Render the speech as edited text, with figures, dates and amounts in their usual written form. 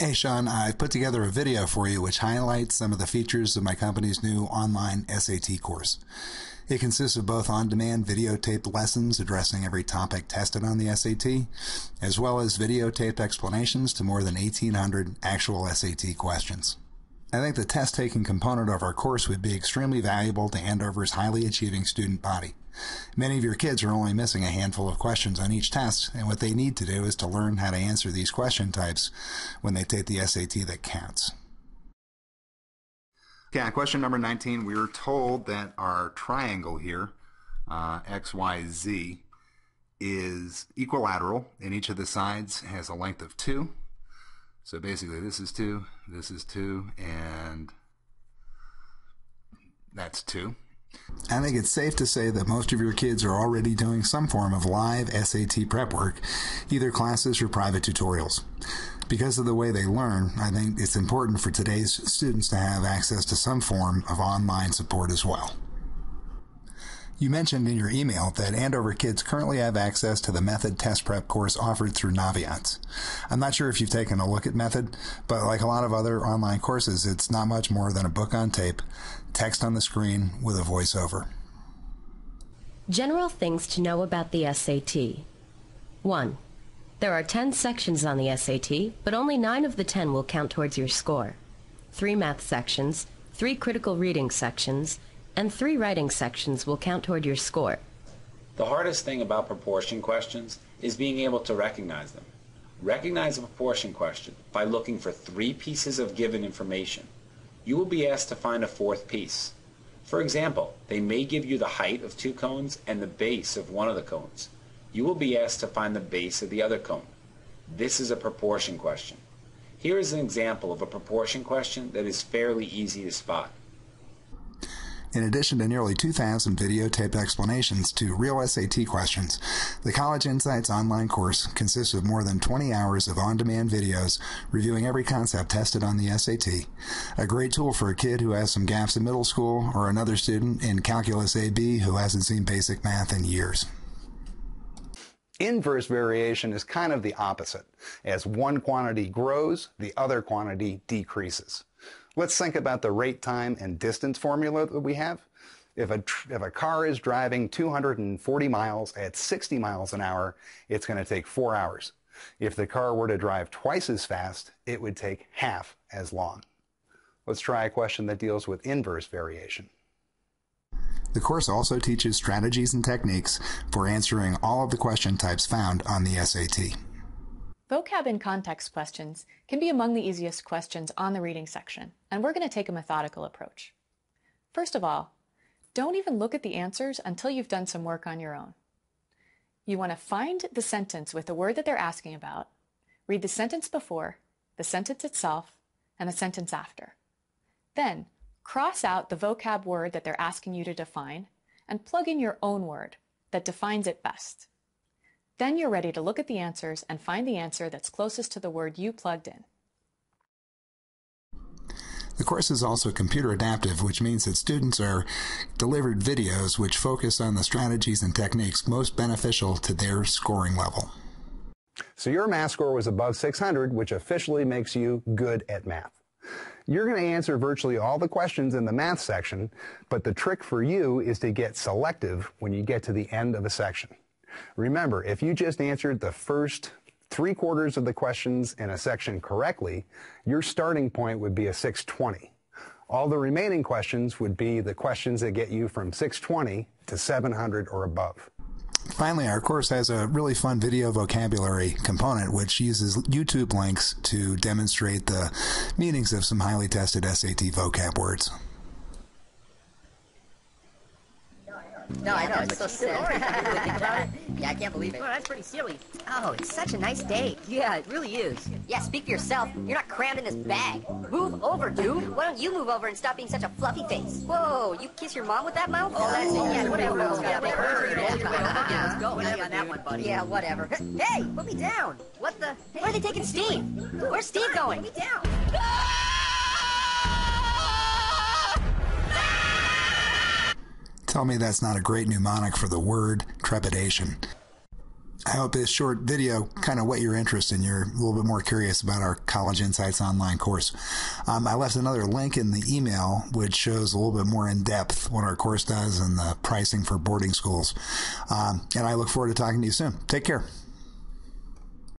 Hey Sean, I've put together a video for you which highlights some of the features of my company's new online SAT course. It consists of both on-demand videotaped lessons addressing every topic tested on the SAT, as well as videotaped explanations to more than 1,800 actual SAT questions. I think the test-taking component of our course would be extremely valuable to Andover's highly achieving student body. Many of your kids are only missing a handful of questions on each test, and what they need to do is to learn how to answer these question types when they take the SAT that counts. Okay, on question number 19, we were told that our triangle here, XYZ, is equilateral, and each of the sides has a length of 2. So basically this is 2, and that's 2. I think it's safe to say that most of your kids are already doing some form of live SAT prep work, either classes or private tutorials. Because of the way they learn, I think it's important for today's students to have access to some form of online support as well. You mentioned in your email that Andover kids currently have access to the Method Test Prep course offered through Naviance. I'm not sure if you've taken a look at Method, but like a lot of other online courses, it's not much more than a book on tape, text on the screen with a voiceover. General things to know about the SAT. 1. There are 10 sections on the SAT, but only 9 of the 10 will count towards your score. 3 math sections, 3 critical reading sections, and 3 writing sections will count toward your score. The hardest thing about proportion questions is being able to recognize them. Recognize a proportion question by looking for 3 pieces of given information. You will be asked to find a 4th piece. For example, they may give you the height of 2 cones and the base of one of the cones. You will be asked to find the base of the other cone. This is a proportion question. Here is an example of a proportion question that is fairly easy to spot. In addition to nearly 2,000 videotaped explanations to real SAT questions, the College Insights online course consists of more than 20 hours of on-demand videos reviewing every concept tested on the SAT, a great tool for a kid who has some gaps in middle school or another student in Calculus AB who hasn't seen basic math in years. Inverse variation is kind of the opposite. As one quantity grows, the other quantity decreases. Let's think about the rate, time, and distance formula that we have. If a car is driving 240 miles at 60 miles an hour, it's going to take 4 hours. If the car were to drive twice as fast, it would take half as long. Let's try a question that deals with inverse variation. The course also teaches strategies and techniques for answering all of the question types found on the SAT. Vocab and context questions can be among the easiest questions on the reading section, and we're going to take a methodical approach. First of all, don't even look at the answers until you've done some work on your own. You want to find the sentence with the word that they're asking about, read the sentence before, the sentence itself, and the sentence after. Then, cross out the vocab word that they're asking you to define and plug in your own word that defines it best. Then you're ready to look at the answers and find the answer that's closest to the word you plugged in. The course is also computer adaptive, which means that students are delivered videos which focus on the strategies and techniques most beneficial to their scoring level. So your math score was above 600, which officially makes you good at math. You're going to answer virtually all the questions in the math section, but the trick for you is to get selective when you get to the end of a section. Remember, if you just answered the first 3/4 of the questions in a section correctly, your starting point would be a 620. All the remaining questions would be the questions that get you from 620 to 700 or above. Finally, our course has a really fun video vocabulary component which uses YouTube links to demonstrate the meanings of some highly tested SAT vocab words. No, I know, it's so silly. Yeah, I can't believe it. Well, that's pretty silly. Oh, it's such a nice day. Yeah, it really is. Yeah, speak for yourself. You're not crammed in this bag. Move over, dude. Why don't you move over and stop being such a fluffy face? Whoa, you kiss your mom with that mouth? Oh, that's it. Yeah, whatever. Yeah, Let's go. Whatever on that one, buddy. Yeah, whatever. Hey, put me down. What the? Where are they taking Steve? Where's Steve going? Put me down. Tell me that's not a great mnemonic for the word trepidation. I hope this short video kind of whet your interest and you're a little bit more curious about our College Insights online course. I left another link in the email which shows a little bit more in depth what our course does and the pricing for boarding schools. And I look forward to talking to you soon. Take care.